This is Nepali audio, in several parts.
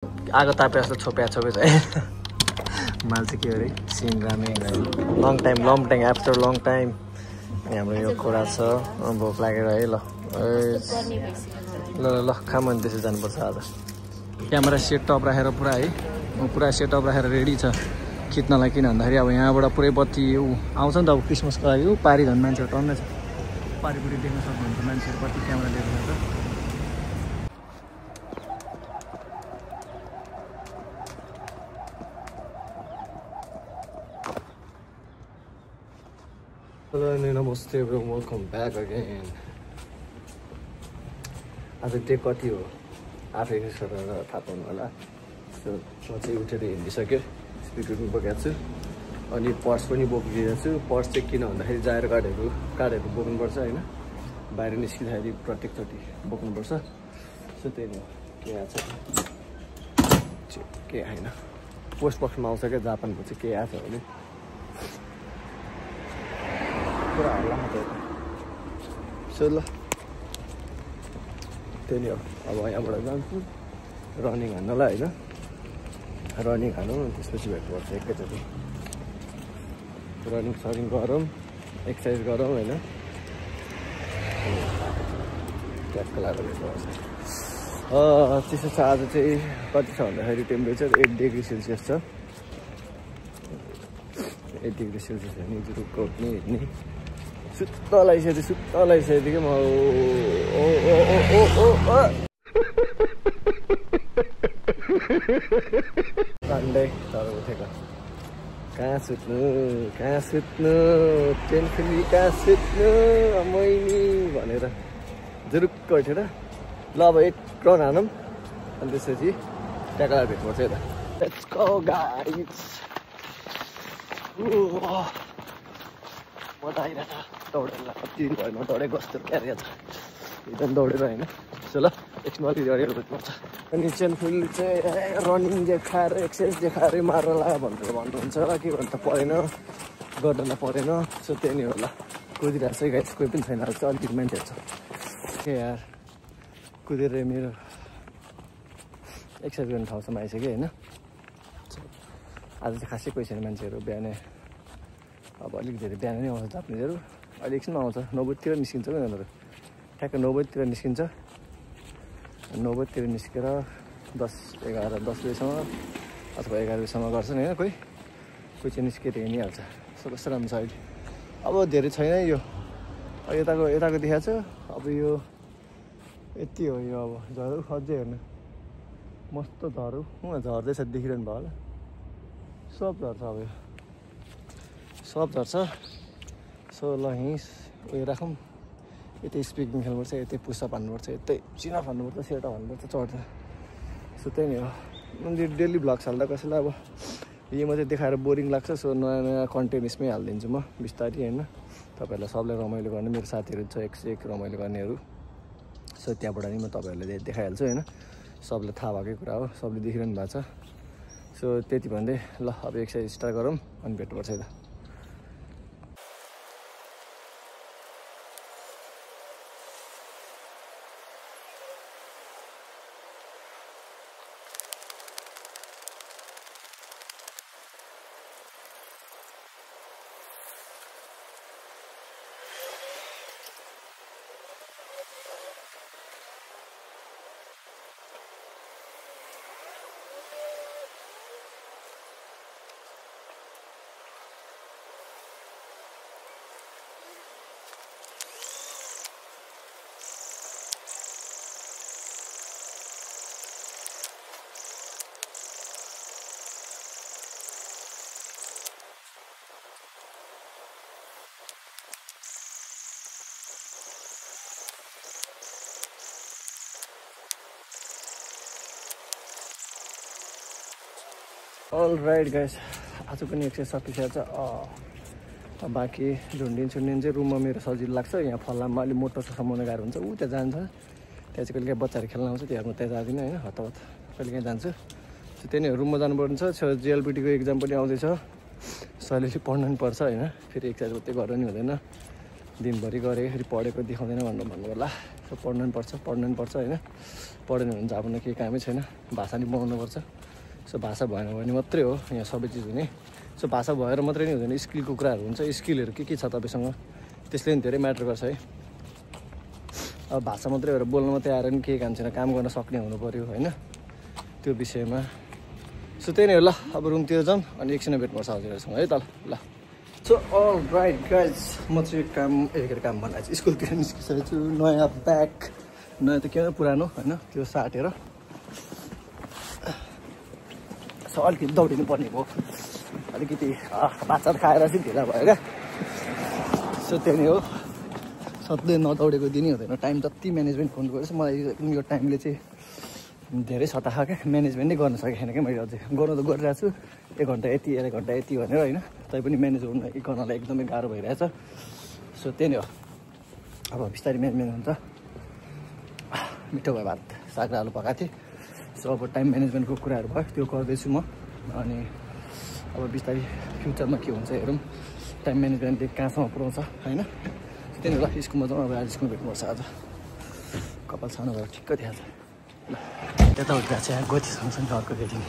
आगो तापे जस्तो छोप्या छ माल चाहिँ के अरे सिन रामेङ long time after long time. अनि हाम्रो यो कुरा छ भोक लागेर है ल ल ल खाम अनि त्यसै जानुपर्छ आज। क्यामेरा सेटअप राखेर पुरा है पुरा सेटअप राखेर रेडी छ खिच्नलाई। किन भन्दाखेरि अब यहाँबाट पुरै बत्ती आउँछ नि त अब क्रिसमसको लागि पारी झन् मान्छेहरू टन्नै छ। पारिपुरी देख्न सक्नुहुन्छ मान्छेहरू कति क्यामेरा लिएर जान्छ। Hello and namaste everyone, welcome back again. आज डे कति हो आफै सरेर थाहा पाउनु होला। म चाहिँ उठेर हिँडिसकेँ स्पिकर पनि बोकेको छु अनि पर्स पनि बोकिदिएको छु। पर्स चाहिँ किन भन्दाखेरि जाएर कार्डहरू बोक्नुपर्छ होइन बाहिर निस्किँदाखेरि प्रत्येकचोटि बोक्नुपर्छ। सो त्यही हो के आएको छ के आएन पोस्ट बक्समा आउँछ क्या जापानको चाहिँ के आएको छ भने पुरा हल्ला मात्रै सो ल त्यही हो। अब यहाँबाट जान्छु रनिङ हान्नलाई होइन रनिङ हानौँ त्यसपछि भेट्नुपर्छ एकैचोटि रनिङ सरिङ गरौँ एक्सर्साइज गरौँ होइन ट्याक्क लागेर भेट्नुपर्छ। चिसो छ आज चाहिँ कति छ भन्दाखेरि टेम्परेचर 8 डिग्री सेल्सियस छ। 8 डिग्री सेल्सियस हो नि जुरुक्क उठ्ने हिँड्ने सुत्त लगाइसकेको थिएँ म झन्डै तर उठेको कहाँ सुत्नु ट्रेन फेरि कहाँ सुत्नु मैनी भनेर जुरुक्क उठेर ल अब 8 राउन्ड हानौँ अनि त्यसपछि ट्याक्क भेट्नुपर्छ यता। Let's go guys. मजा आइरहेछ दौडेर कति दिन भयो नदौडेको जस्तो प्यारे छ एकदम दौडेर होइन। सो ल एकछिन अलिक अगाडि भेट्नुपर्छ। अनि चेनफुल चाहिँ रनिङ देखाएर एक्सर्साइज देखाएर मारेर ला भनेर भन्नुहुन्छ के भन्नु त परेन गर्दैन परेन। सो त्यही नै होला कुदिरहेको छ गाइस कोही पनि छैन चाहिँ अलिकति मान्छेहरू छ के यार कुदेर मेरो एक्सर्साइज गर्ने ठाउँसम्म आइसक्यो होइन। आज चाहिँ खासै कोही छैन मान्छेहरू बिहानै अब अलिक धेरै बिहान नै आउँछ जापानिजहरू अहिले एकछिनमा आउँछ 9 बजीतिर निस्किन्छ क्या उनीहरू ठ्याक्क 9 बजीतिर निस्किन्छ 9 बजीतिर निस्केर 10 11 10 बजीसम्म अथवा 11 बजीसम्म गर्छन् होइन कोही चाहिँ निस्केर हिँडिहाल्छ। सो कस्तो राम्रो छ अहिले अब धेरै छैन यो यताको देखाएको छ अब यो यति हो यो अब झरु अझै हेर्नु मस्त झरु झर्दैछ देखिरहनु भयो होला सब झर्छ अब यो सब झर्छ। सो ल यहीँ उयो राखौँ यतै स्पिकिङ खेल्नुपर्छ यतै पुसअप हान्नुपर्छ यतै चिनअप हान्नुपर्छ सेटअप हान्नुपर्छ चढ्छ। सो त्यही नै हो मैले डेली भ्लग्स हाल्दा कसैलाई अब यो मात्रै देखाएर बोरिङ लाग्छ। सो नयाँ कन्टेन्ट यसमै हालिदिन्छु म बिस्तारै होइन तपाईँहरूलाई सबलाई रमाइलो गर्ने मेरो साथीहरू छ एक रमाइलो गर्नेहरू। सो त्यहाँबाट नि म तपाईँहरूलाई देखाइहाल्छु होइन सबलाई थाहा भएकै कुरा हो सबले देखिरहनु भएको छ। सो त्यति भन्दै ल अब एक्सर्साइज स्टार्ट गरौँ अनि भेट्नुपर्छ यता। अल राइट गाइस आज पनि एक्सर्साइज सकिसकेको छ। बाँकी झुन्डिन चाहिँ रुममा मेरो सजिलो लाग्छ। यहाँ फल्लामा अलिक मोटो छ समाउने गाह्रो हुन्छ ऊ त्यहाँ जान्छ त्यहाँ चाहिँ कहिले बच्चाहरू खेल्न आउँछ त्यहाँ म त्यहाँ जाँदिनँ होइन हतावत कहिले काहीँ जान्छु। त्यही नै रुममा जानुपर्ने छ जिएलपिटीको एक्जाम पनि आउँदैछ सहिलेले पढ्नु पनि पर्छ होइन फेरि एक्सर्साइज मात्रै गर्नु नि हुँदैन दिनभरि गरेँ फेरि पढेको देखाउँदैन भन्नु होला। सो पढ्नु पनि पर्छ होइन पढ्नु हुन्छ आफ्नो केही कामै छैन भाषा नि बनाउनुपर्छ सो भाषा भएन भने मात्रै हो यहाँ सबै चिज हुने सो भाषा भएर मात्रै नै हुँदैन स्किलको कुराहरू हुन्छ स्किलहरू के छ तपाईँसँग त्यसले नि धेरै म्याटर गर्छ है अब भाषा मात्रै भएर बोल्न मात्रै आएर नि केही काम छैन काम गर्न सक्ने हुनु पऱ्यो होइन त्यो विषयमा सो त्यही नै हो ल अब रुमतिर जाउँ अनि एकछिन भेट पर्छ हजुरहरूसँग है त ल सो अलराइट गाइज म चाहिँ काम भन्दा चाहिँ स्कुलतिर निस्किसकेको छु नयाँ ब्याग नयाँ त के पुरानो होइन त्यो साटेर सो अलिकति दौडिनु पर्ने भयो अलिकति भात खाएर चाहिँ ढिला भयो क्या सो त्यही नै हो सधैँ नदौडेको दिनै हुँदैन टाइम जति म्यानेजमेन्ट गर्नु पर्छ मलाई यो टाइमले चाहिँ धेरै सताह क्या म्यानेजमेन्ट नै गर्न सकेन क्या मैले अझै गर्नु त गरिरहेको छु 1 घन्टा यति 1 घन्टा यति भनेर होइन तैपनि म्यानेज गर्नलाई एकदमै गाह्रो भइरहेछ सो त्यही नै हो अब बिस्तारै म्यानेजमेन्ट हुन्छ मिठो भयो भात साग र आलु पकाएको थिएँ सो अब टाइम म्यानेजमेन्टको कुराहरू भयो त्यो गर्दैछु म अनि अब बिस्तारै फ्युचरमा के हुन्छ हेरौँ टाइम म्यानेजमेन्टले कहाँसम्म पुऱ्याउँछ होइन त्यही ल स्कुलमा जाउँ अब आज स्कुलमा भेट्नुपर्छ आज कपाल सानो भएर ठिक्क देखाएको छ ल यताउति गएको छ यहाँ गोची सँगसँगै अर्को भेटिङ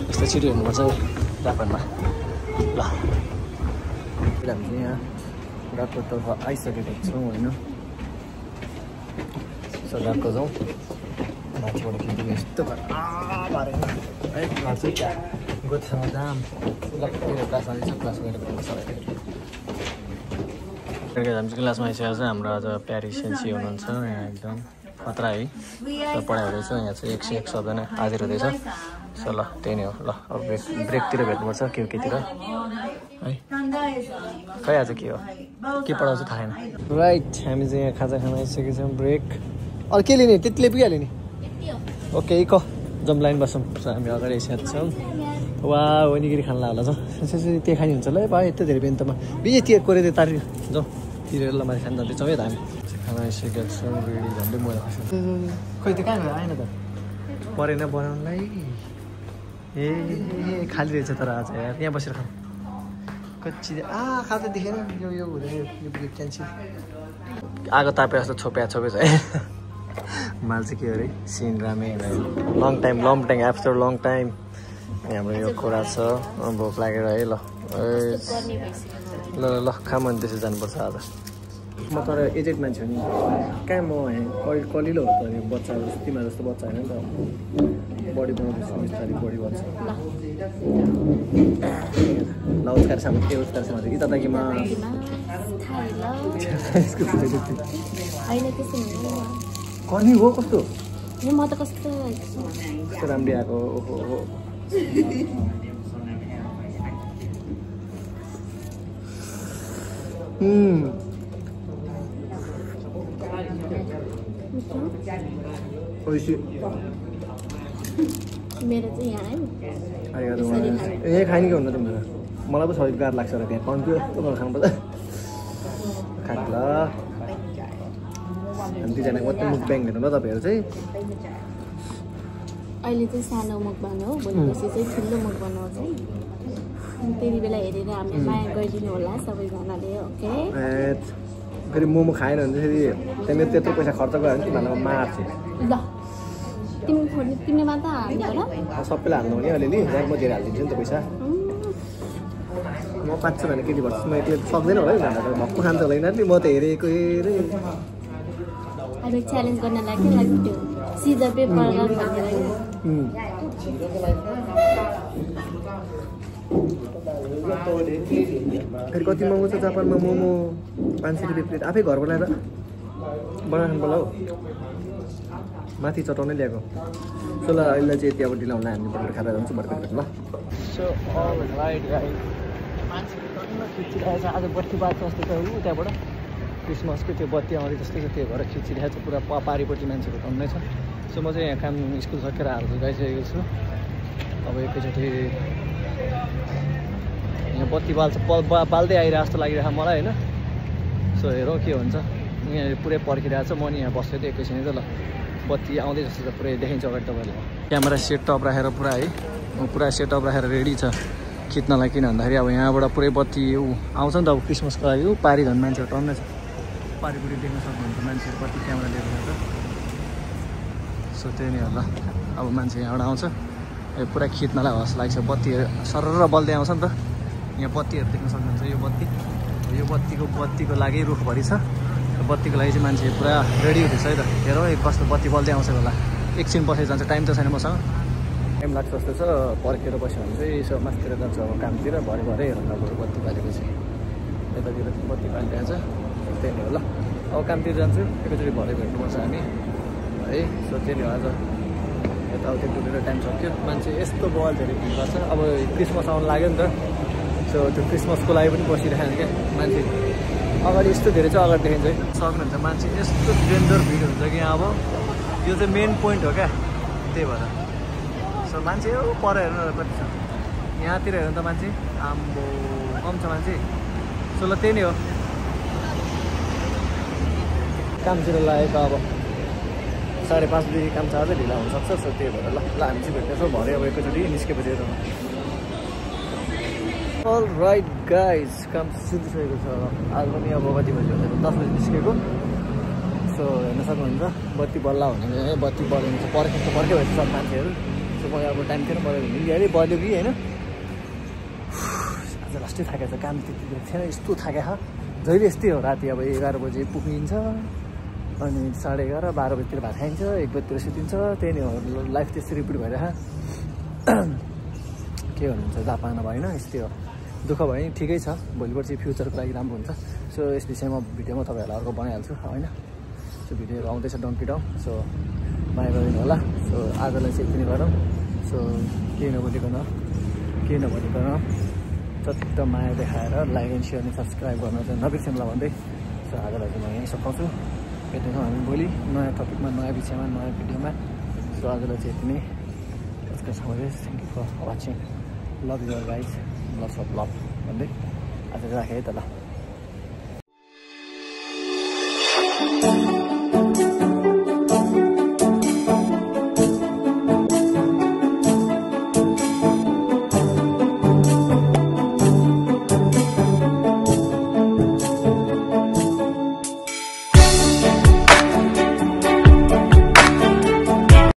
यस्तो छिटो हेर्नुपर्छ जापानमा ल अहिले हामी चाहिँ यहाँ डाक्टरतर्फ आइसकेको छौँ होइन सो डाक्टर जाउँ माथिबाट खिच्नु यस्तो भएर है घर चाहिँ गोतीसँग जाम ल क्लासमा क्लास गरेर हामी चाहिँ क्लासमा आइसकेको छ हाम्रो आज प्यारी सेन्सी हुनुहुन्छ यहाँ एकदम खतरा है सो पढाइहरू छ यहाँ चाहिँ 101 सबजना हाजिर हुँदैछ सो ल त्यही नै हो ल अब ब्रेकतिर भेट्नुपर्छ केतिर है खै आज के हो के पढाउँछ थाहा छैन राइट हामी चाहिँ यहाँ खाजा खान आइसकेको छौँ ब्रेक अरू के लिने त्यतिले पुगिहाल्यो नि ओके क जम लाइन बसौँ हामी अगाडि आइसकेको छौँ वा वनिगिरी खान होला छ त्यो खाने हुन्छ ल भाइ यस्तो धेरै बेन्तमा बिजे त्यो कोरे त्यो तारि जाउँ तिरेर ल माथि खान जाँदैछौँ है त हामी खाना आइसकेको छौँ रेडी झन्डै मैला खान्छ खोइ त्यो कहाँ गयो आएन त परेन बनाउनुलाई ए खाली रहेछ तर आज यार यहाँ बसेर खाऊँ कच्ची खाँदा देखेन यो हुँदैन यो क्यान्सिल आगो तापे जस्तो छोपे छ है माल चाहिँ के अरे सिन रामेन long time after long time हाम्रो यो कुरा छ भोक लागेर है ल ल ल खाम अनि त्यसै जानुपर्छ आज म तर एजेड मान्छे हो नि कहाँ म कलिलो हो त अनि बच्चा तिमीहरू जस्तो बच्चा होइन नि त बडी बनाउँदैछु बिस्तारै बडी बन्छ ल उसकार सामान के उसकार सामान कि तताकीमा कनी हो कस्तो म त कस्तो राम्रै आएको ओहो मेरो चाहिँ यहाँ यहीँ खाने कि हुन्न तिम्रो मलाई पो सबै गाह्रो लाग्छ र त्यहाँ कन्फ्यु जस्तो खानुपर्छ खानु ल हामी दुईजना मात्रै मुख ब्याङ हेर्नु ल तपाईँहरू चाहिँ अहिले चाहिँ सानो मुखबाङ हो भोलिपर्सि चाहिँ ठुलो मुखबाङ हो चाहिँ त्यति बेला हेरेर हामीले माया गरिदिनु होला सबैजनाले ओके फेरि मोमो खाएन भने फेरि त्यहाँनिर त्यत्रो पैसा खर्च गयो भने तिमीहरूलाई मार्छु ल तिमीले मात्र हाल्ने होला सबैलाई हाल्नु भने अलिअलि म धेरै हालिदिन्छु नि त पैसा म 500 भने केटी भन्छु म त्यो सक्दैन होला है भक्कु खान्छ होला यिनीहरूले म त हेरेको हेरेँ अब च्यालेन्ज गर्न लाग्यो त्यो सिजर पेपर फेरि कति महँगो छ जापानमा मोमो 500 रुपियाँ प्लेट आफै घर बनाएर बनाउनु पर्ला हौ माथि चटाउनै ल्याएको सो ल अहिले चाहिँ यति अब ढिलाउँदा हामी बटर खाएर जान्छौँ बर्गर ल सो अलराइट गाइस मान्छेले टन्न खिचिरहेको छ आज बत्ती बाल्छ जस्तो छ ऊ त्यहाँबाट क्रिसमसको त्यो बत्ती आउँदै जस्तै छ त्यो भएर खिचिरहेको छ पुरा पारिपट्टि मान्छेहरू टन्नै छ सो म चाहिँ यहाँ काम स्कुल सकेर हाल्छु गइसकेको छु अब एकैचोटि यहाँ बत्ती बाल्दै आइरहेको जस्तो लागिरहेको मलाई होइन सो हेरौँ के हुन्छ यहाँ पुरै पर्खिरहेको छ म नि यहाँ बस्दै थिएँ एकैछिन त ल बत्ती आउँदै जस्तो छ पुरै देखिन्छ अगाडि तपाईँले क्यामेरा सेटअप राखेर पुरा है पुरा सेटअप राखेर रेडी छ खिच्नलाई किन भन्दाखेरि अब यहाँबाट पुरै बत्ती आउँछ नि त अब क्रिसमसको लागि पारि झन् मान्छेहरू टन्नै छ पारिपट्टि देख्न सक्नुहुन्छ मान्छेहरू कति क्यामेरा लिएर जान्छ सो त्यही नै होला अब मान्छे यहाँबाट आउँछ यो पुरा खिच्नलाई हस लाग्छ बत्ती सरर बल्दै आउँछ नि त यहाँ बत्तीहरू देख्न सक्नुहुन्छ यो बत्तीको लागि रुखभरि छ बत्तीको लागि चाहिँ मान्छे पुरा रेडी हुँदैछ है त हेरौँ कस्तो बत्ती बल्दै आउँछ होला एकछिन बसेर जान्छ टाइम त छैन मसँग टाइम लाग्छ जस्तो छ पर्खेर बस्यो भने चाहिँ यसो माथितिर जान्छ अब कामतिर भरे हेर्नु अब बत्ती बालेपछि यतातिर बत्ती बालिरहेको छ त्यही नै होला अब कामतिर जान्छु एकैचोटि भरे भेट्नुपर्छ हामी है सो त्यही नै हो आज यताउति डुलेर टाइम सक्यो मान्छे यस्तो बल धेरै भिड गर्छ अब क्रिसमस आउनु लाग्यो नि त सो त्यो क्रिसमसको लागि पनि बसिरहेको क्या मान्छे अगाडि यस्तो धेरै चाहिँ अगाडि देखिन्छ है सक्नुहुन्छ मान्छे यस्तो डेन्जर भिड हुन्छ कि यहाँ अब यो चाहिँ मेन पोइन्ट हो क्या त्यही भएर सो मान्छे यो पर हेर्नु कति छ यहाँतिर हेर्नु त मान्छे आम्बो कम छ मान्छे सो ल त्यही नै हो कामतिर लागेको अब 5:30 बजी काम छ अझै ढिला हुनसक्छ सो त्यही भएर ल हामी चाहिँ भेट्दैछौँ भरे अब एकैचोटि निस्केपछि हेरौँ अल राइट गाइज काम सुनिसकेको छ आज पनि अब कति बजी भन्दा 10 बजी निस्केको सो हेर्न सक्नुहुन्छ बत्ती बल्ला भने बत्ती बल्नु चाहिँ पर्कै भएछ सब मान्छेहरू सो मलाई अब टाइम थिएन बल्यो भने अहिले बल्यो कि होइन आज लास्टै थाकेको छ काम त्यति थिएन यस्तो थाकेको जहिले यस्तै हो राति अब 11 बजी पुगिन्छ अनि 11:30 12 बजीतिर भात खाइन्छ 1 बजीतिर सुतिन्छ त्यही नै हो लाइफ त्यसरी रिपिट भइरहेको के भन्नुहुन्छ जापानमा भएन यस्तै हो दुःख भयो नि ठिकै छ भोलिपर्सि फ्युचरको लागि राम्रो हुन्छ सो यस विषयमा भिडियोमा तपाईँहरूलाई अर्को बनाइहाल्छु होइन सो भिडियोहरू आउँदैछ डङ्की डाउन सो माया गरिदिनु होला सो आजलाई चाहिँ यति नै गरौँ सो केही नभनिकन चट्ट माया देखाएर लाइक एन्ड सेयर अनि सब्सक्राइब गर्न चाहिँ नबिर्सौँला भन्दै सो आजलाई चाहिँ म यहीँ सघाउँछु भेट्नेछौँ हामी भोलि नयाँ टपिकमा नयाँ विषयमा नयाँ भिडियोमा सो आजलाई चाहिँ यति नै thank you for watching love your guys love of love भन्दै आज राखेँ है त ल